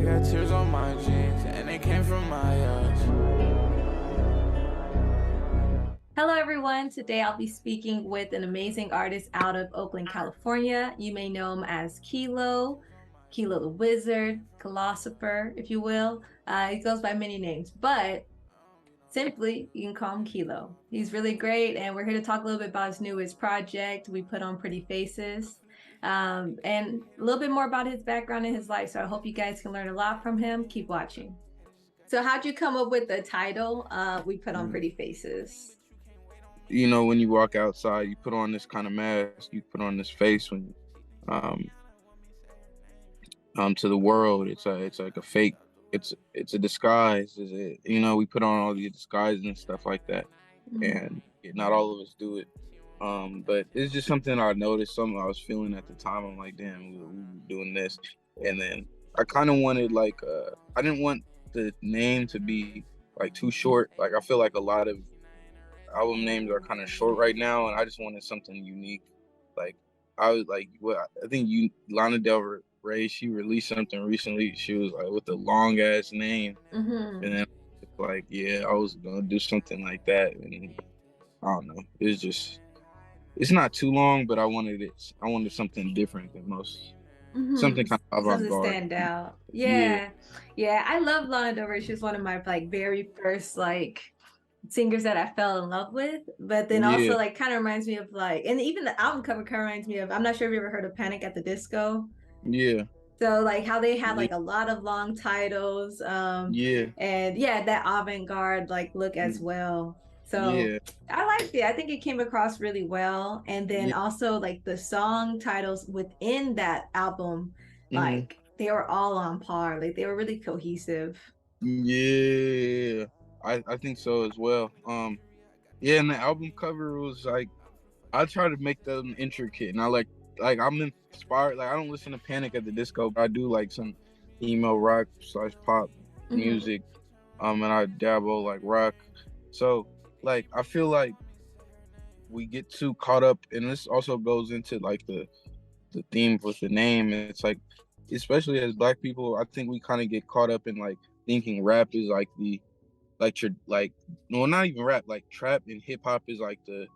I got tears on my jeans, and they came from my eyes. Hello, everyone. Today I'll be speaking with an amazing artist out of Oakland, California. You may know him as Kilo the Wizard, Kilosopher, if you will. He goes by many names, but simply you can call him Kilo. He's really great, and we're here to talk a little bit about his newest project. We put on Pretty Faces, and a little bit more about his background and his life. So I hope you guys can learn a lot from him. Keep watching. So, how'd you come up with the title? We put on Pretty Faces. You know, when you walk outside, you put on this kind of mask, you put on this face when to the world. It's like a fake, it's a disguise. You know, we put on all these disguises and stuff like that. And not all of us do it. But it's just something I noticed, something I was feeling at the time. I'm like, damn, we were doing this. And then I kind of wanted I didn't want the name to be like too short. Like, I feel like a lot of album names are kind of short right now, and I just wanted something unique. Like, I was like, I think Lana Del Rey, she released something recently. She was like with a long ass name, and then like, yeah, I was gonna do something like that, and I don't know. It's not too long, but I wanted something different than most. Something kind of avant-garde. Stand out. Yeah. I love Lana Del Rey. She was one of my very first singers that I fell in love with, but then also kind of reminds me of and even the album cover kind of reminds me of, I'm not sure if you ever heard of Panic at the Disco. Yeah. So how they had a lot of long titles, and that avant-garde look as well. So I liked it. I think it came across really well. And then also the song titles within that album, they were all on par. They were really cohesive. Yeah. I think so as well. And the album cover was I try to make them intricate, and I'm inspired. I don't listen to Panic at the Disco, but I do some emo rock / pop music, and I dabble rock. So I feel like we get too caught up, and this also goes into the theme with the name. It's especially as Black people, I think we kind of get caught up in thinking rap is not even rap, trap and hip hop is the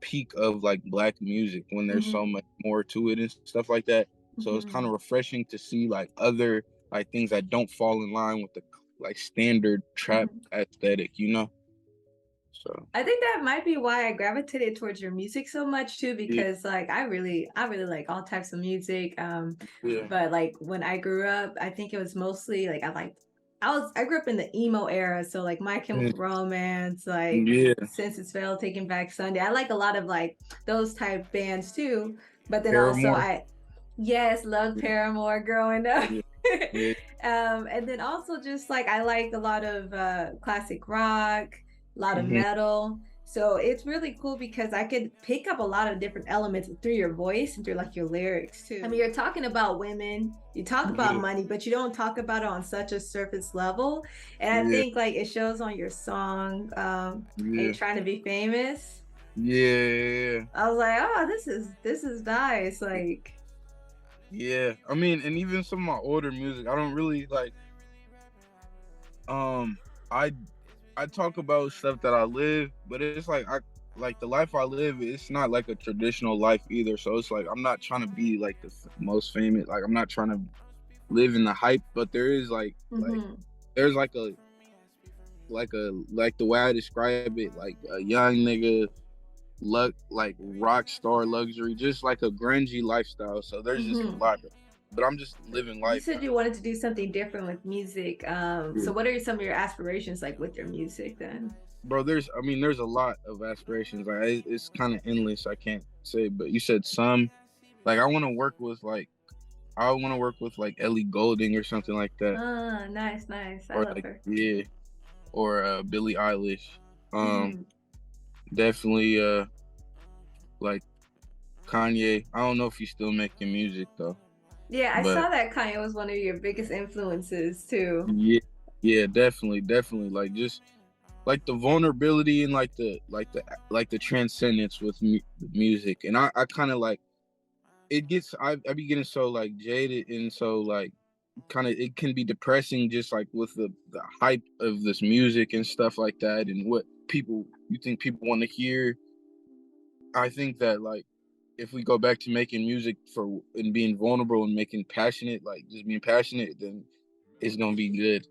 peak of Black music, when there's so much more to it and stuff like that. So it's kind of refreshing to see other things that don't fall in line with the standard trap aesthetic, you know. So I think that might be why I gravitated towards your music so much too, because I really like all types of music. But when I grew up, I think it was mostly I grew up in the emo era, so My Chemical Romance, Since It's Failed, Taking Back Sunday. I like a lot of those type bands too. But then Paramore. also loved Paramore growing up. And then also just I like a lot of classic rock, a lot of metal. So it's really cool because I could pick up a lot of different elements through your voice and through your lyrics too. I mean, you're talking about women, you talk about money, but you don't talk about it on such a surface level. And I think it shows on your song, and Trying to Be Famous. Yeah. I was like, oh, this is nice. Yeah. I mean, and even some of my older music, I don't really I talk about stuff that I live, but it's the life I live, it's not a traditional life either. So it's I'm not trying to be the most famous. I'm not trying to live in the hype, but there is there's the way I describe it, a young nigga rock star luxury, just a grungy lifestyle. So there's just a lot of, but I'm just living life. You said you wanted to do something different with music. So what are some of your aspirations with your music then? Bro, there's a lot of aspirations. It's kind of endless. I can't say, but you said some. I want to work with Ellie Goulding or something like that. Nice. I love her. Yeah, or Billie Eilish. Definitely Kanye. I don't know if he's still making music though. Yeah, I saw that Kanye was one of your biggest influences too. Yeah, definitely. Just the vulnerability and the transcendence with music, and I kind of it gets I be getting so jaded and so kind of, it can be depressing, just like with the hype of this music and stuff like that, and what you think people want to hear. I think that, like, if we go back to making music and being vulnerable and making passionate, like just being passionate, then it's gonna be good.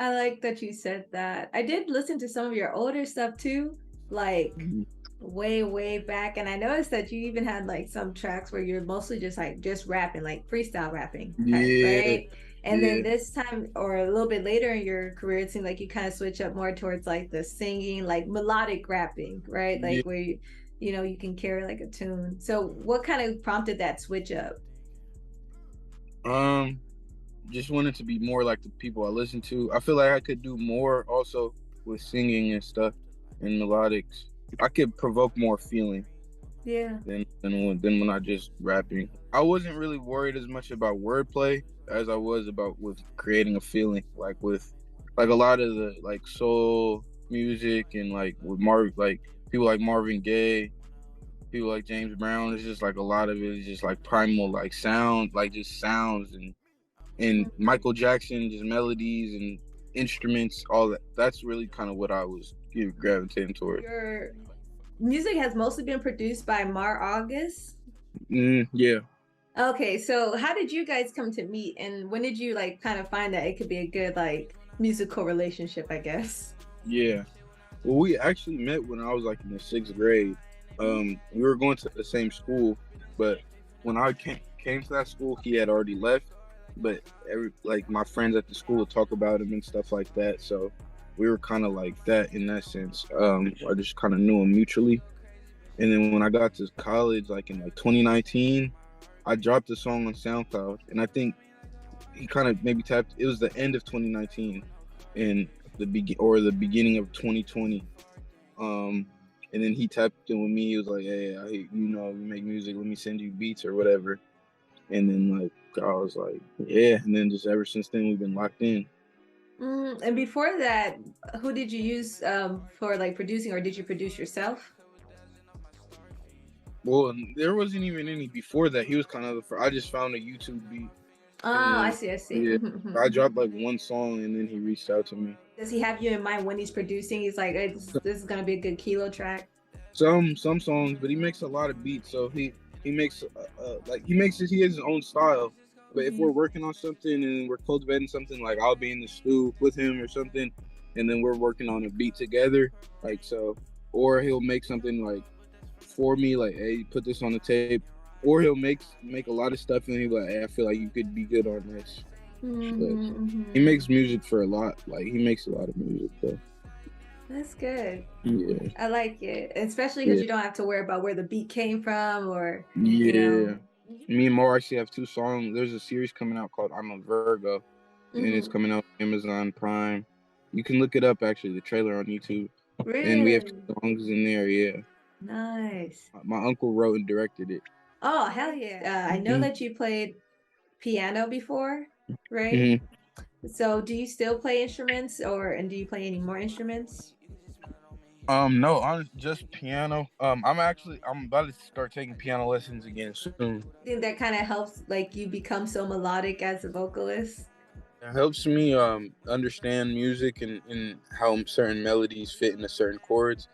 I like that you said that. I did listen to some of your older stuff too, like way back, and I noticed that you even had like some tracks where you're mostly just rapping, like freestyle rapping type, Yeah, right? And then yeah, this time, or a little bit later in your career, it seemed like you kind of switch up more towards like the singing, like melodic rapping, right? yeah. Like where you can carry like a tune. So what kind of prompted that switch up? Um, just wanted to be more like the people I listen to. I feel like I could do more also with singing and stuff and melodics. I could provoke more feeling Yeah. than when I just rapping. I wasn't really worried as much about wordplay as I was about with creating a feeling, like with like a lot of the like soul music and like with like people like Marvin Gaye, people like James Brown. It's just like a lot of it is just like primal, like sound, like just sounds, and Michael Jackson, just melodies and instruments, all that. That's really kind of what I was gravitating towards. Your music has mostly been produced by Mar August. Yeah. Okay, so how did you guys come to meet, and when did you like kind of find that it could be a good like musical relationship, I guess? Yeah. Well, we actually met when I was like in the 6th grade. We were going to the same school, but when I came to that school, he had already left. But like my friends at the school would talk about him and stuff like that. So we were kind of like that in that sense. I just kind of knew him mutually. And then when I got to college, like in like 2019, I dropped a song on SoundCloud, and I think he kind of maybe tapped. It was the end of 2019, and the beginning of 2020. And then he tapped in with me. He was like, "Hey, you make music. Let me send you beats or whatever." And then like I was like, "Yeah." And then just ever since then, we've been locked in. And before that, who did you use for like producing, or did you produce yourself? Well, there wasn't even any before that. He was kind of I just found a YouTube beat, Oh, and I then see, I see. yeah, I dropped like one song, and then he reached out to me. Does he have you in mind when he's producing? He's like, hey, this is gonna be a good Kilo track. Some songs, but he makes a lot of beats. So he makes he has his own style. But if we're working on something and we're cultivating something, like I'll be in the stew with him or something, and then we're working on a beat together, like so. Or he'll make something like for me, like, hey, put this on the tape. Or he'll make a lot of stuff and he'll be like, hey, I feel like you could be good on this. He makes music for a lot. Like he makes a lot of music though. That's good. Yeah. I like it, especially because you don't have to worry about where the beat came from, or Me and Mar actually have 2 songs. There's a series coming out called I'm a Virgo, and it's coming out on Amazon Prime. You can look it up, actually, the trailer on YouTube. Really? And we have 2 songs in there, yeah. Nice. My uncle wrote and directed it. Oh, hell yeah. I know that you played piano before, right? So do you still play instruments, and do you play any more instruments? No, just piano. I'm about to start taking piano lessons again soon. I think that kind of helps like you become so melodic as a vocalist. It helps me understand music and how certain melodies fit into certain chords.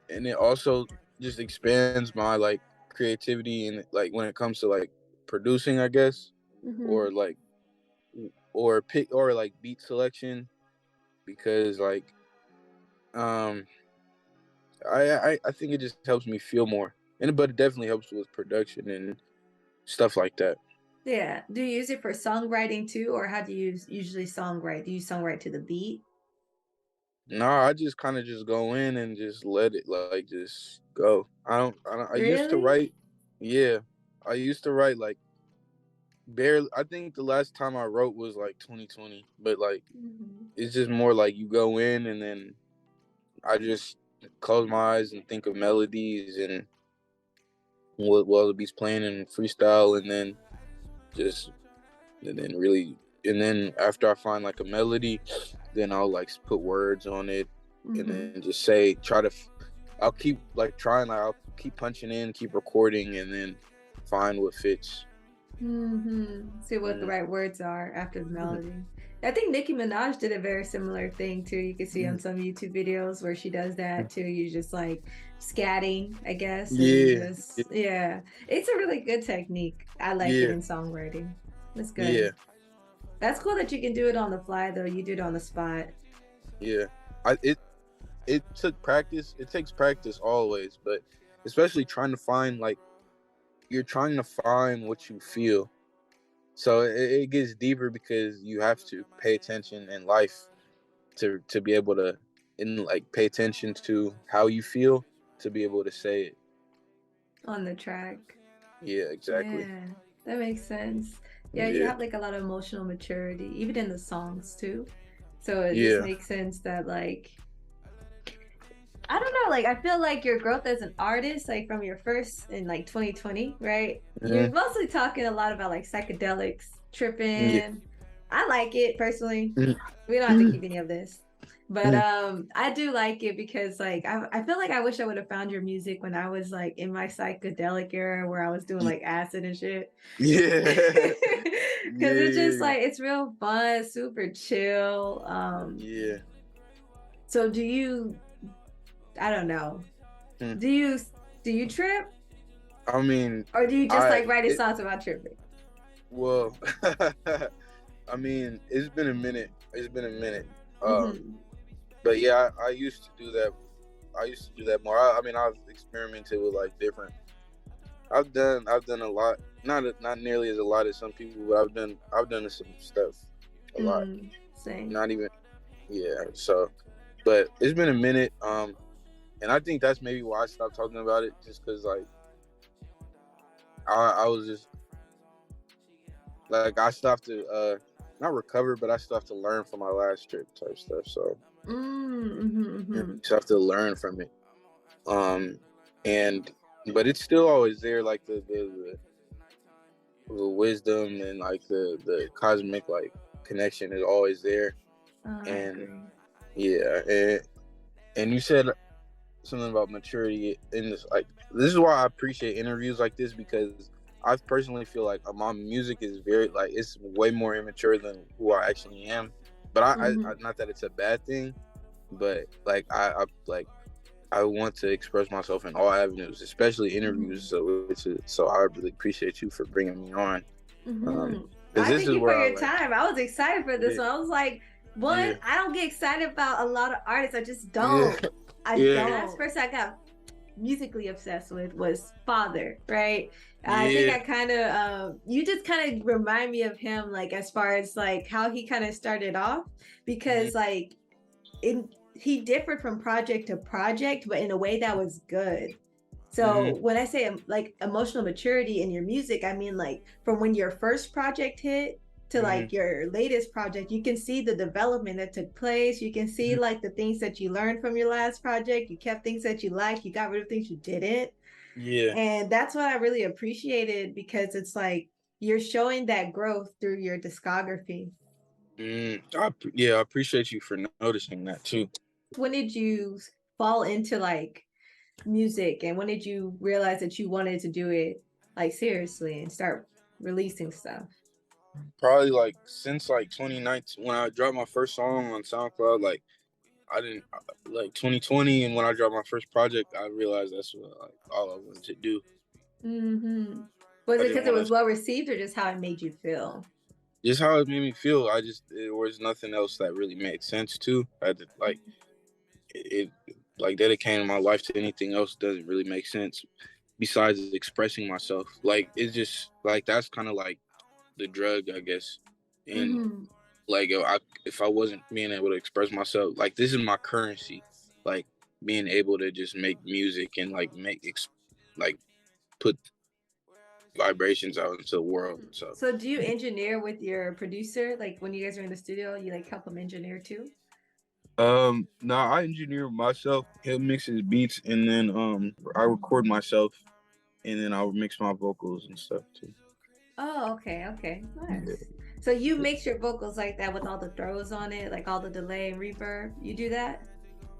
And it also just expands my like creativity and like when it comes to like producing, I guess, or like or like beat selection, because like I think it just helps me feel more, but it definitely helps with production and stuff like that. Yeah. Do you use it for songwriting too, or how do you usually songwrite? Do you songwrite to the beat? No, I just kind of just go in and just let it like just go. I used to Really? write. Yeah, I used to write like barely. I think the last time I wrote was like 2020, but like it's just more like you go in and then I just close my eyes and think of melodies and what the beat's playing and freestyle, and then after I find like a melody, then I'll like put words on it, and then just I'll keep like trying, like I'll keep punching in, keep recording, and then find what fits. See what the right words are after the melody. I think Nicki Minaj did a very similar thing too. You can see on some YouTube videos where she does that too. You just like scatting, I guess, and you Yeah, just it's a really good technique. I like it yeah, in songwriting. It's good. yeah, That's cool that you can do it on the fly though. You do it on the spot. yeah. It took practice. It takes practice always, but especially trying to find like you're trying to find what you feel. So it gets deeper because you have to pay attention in life to be able to pay attention to how you feel to be able to say it. On the track. Yeah, exactly. Yeah, that makes sense. Yeah, you Yeah, have like a lot of emotional maturity, even in the songs too. So it just yeah. makes sense that like I don't know, like I feel like your growth as an artist, like from your first in like 2020, right? You're Mm-hmm. mostly talking a lot about like psychedelics, Yeah. tripping. I like it personally. Mm-hmm. We don't have to keep any of this. But Mm-hmm. I do like it because like I feel like I wish I would have found your music when I was like in my psychedelic era where I was doing like acid and shit. Yeah. Cause it's just Yeah. like it's real fun, super chill. Yeah. So do you I don't know. Hmm. Do you trip? I mean, Or do you just I like writing it, songs about tripping? well, I mean, it's been a minute. It's been a minute. Mm-hmm. But yeah, I used to do that. I used to do that more. I mean, I've experimented with like different. I've done a lot. Not nearly as a lot as some people, but I've done some stuff a lot. Same. Not even, yeah. So, but it's been a minute. And I think that's maybe why I stopped talking about it, just because like I was just like I stopped to not recover, but I still have to learn from my last trip type stuff. So just have to learn from it. And but it's still always there, like the wisdom and like the cosmic like connection is always there. And yeah, and you said something about maturity in this, like this is why I appreciate interviews like this, because I personally feel like my music is very like it's way more immature than who I actually am. But I not that it's a bad thing, but like I like I want to express myself in all avenues, especially interviews. So I really appreciate you for bringing me on. I Because this thank is you for where I your like. time. I was excited for this Yeah, one. I was like, one, yeah, I don't get excited about a lot of artists. I just yeah, don't. I yeah, don't. Last person I got musically obsessed with was Father, right? I think yeah. I kind of you just kind of remind me of him, like as far as like how he kind of started off, because like he differed from project to project, but in a way that was good. So when I say like emotional maturity in your music, I mean like from when your first project hit to like your latest project, you can see the development that took place. You can see like the things that you learned from your last project. You kept things that you liked. You got rid of things you didn't. Yeah. And that's what I really appreciated, because it's like you're showing that growth through your discography. I appreciate you for noticing that too. When did you fall into like music, and when did you realize that you wanted to do it like seriously and start releasing stuff? Probably like since like 2019 when I dropped my first song on SoundCloud. Like I didn't like 2020, and when I dropped my first project, I realized that's what like all I wanted to do. Was I it didn't because it want was to well received, or just how it made you feel? just how it made me feel. There was nothing else that really made sense to. I had to, like like dedicating my life to anything else doesn't really make sense besides expressing myself. Like it's just like that's kind of like the drug, I guess. And like if I wasn't being able to express myself, like this is my currency, like being able to just make music and like like put vibrations out into the world. So do you engineer with your producer? Like when you guys are in the studio, you like help them engineer too? No, I engineer myself. He'll mix his beats, and then I record myself, and then I'll mix my vocals and stuff too. Oh, okay. Nice. Yeah. So you mix your vocals like that with all the throws on it, like all the delay and reverb. You do that?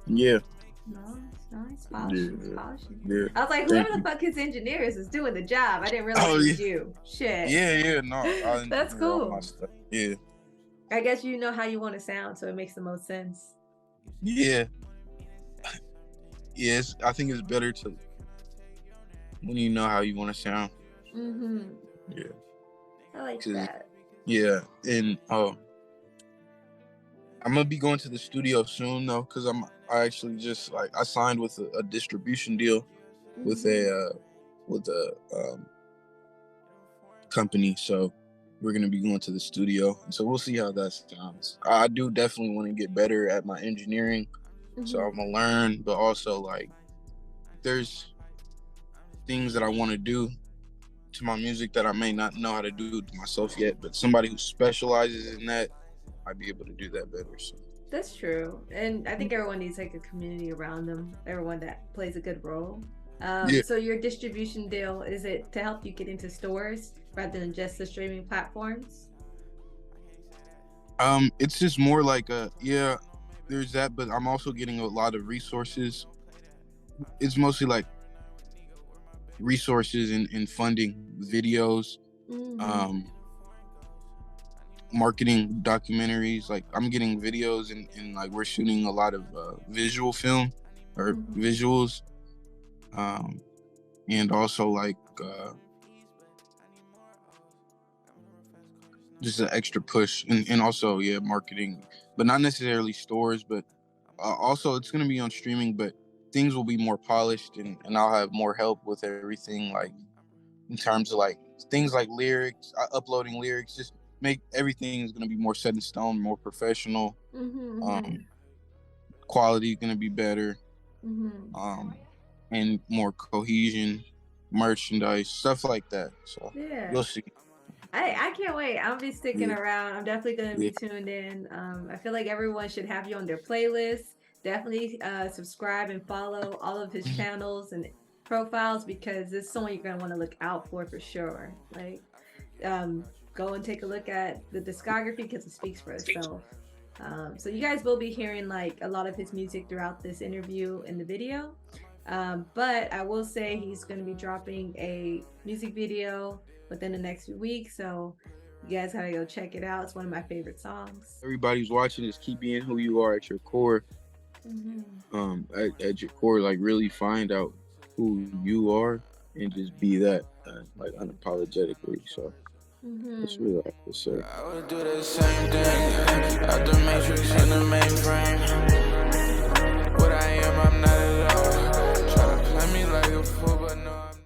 Yeah. Nice. Polishing. Yeah. I was like, whoever the fuck his engineer is doing the job. I didn't realize it was you. Shit. Yeah. No, that's cool. Yeah. I guess you know how you want to sound, so it makes the most sense. Yeah. Yes, I think it's better to when you know how you want to sound. Mm-hmm. Yeah. I like that. Yeah, and I'm gonna be going to the studio soon though, because I actually just like I signed with a distribution deal with a company, so we're gonna be going to the studio, and so we'll see how that sounds. I do definitely want to get better at my engineering, so I'm gonna learn, but also like there's things that I want to do to my music that I may not know how to do to myself yet, but somebody who specializes in that might be able to do that better. So that's true, and I think everyone needs like a community around them, everyone that plays a good role. So your distribution deal, is it to help you get into stores rather than just the streaming platforms? It's just more like there's that, but I'm also getting a lot of resources. It's mostly like resources and funding, videos, marketing, documentaries. Like I'm getting videos and like we're shooting a lot of visual film or visuals, and also like just an extra push and also marketing, but not necessarily stores, but also it's going to be on streaming, but things will be more polished and I'll have more help with everything, like in terms of like things like lyrics, uploading lyrics, just make everything is going to be more set in stone, more professional. Quality going to be better, and more cohesion, merchandise, stuff like that. So you'll see. I can't wait. I'll be sticking around. I'm definitely going to be tuned in. I feel like everyone should have you on their playlist. Definitely subscribe and follow all of his channels and profiles, because this is someone you're going to want to look out for sure. Like, go and take a look at the discography because it speaks for itself. So you guys will be hearing like a lot of his music throughout this interview in the video. But I will say he's going to be dropping a music video within the next few weeks. So you guys gotta go check it out. It's one of my favorite songs. Everybody's watching is keep being who you are at your core. At your core, like really find out who you are and just be that, like unapologetically. So that's really like to say. I would do the same thing at the matrix in the mainframe. What I am, I'm not at all. Try to play me like a fool, but no.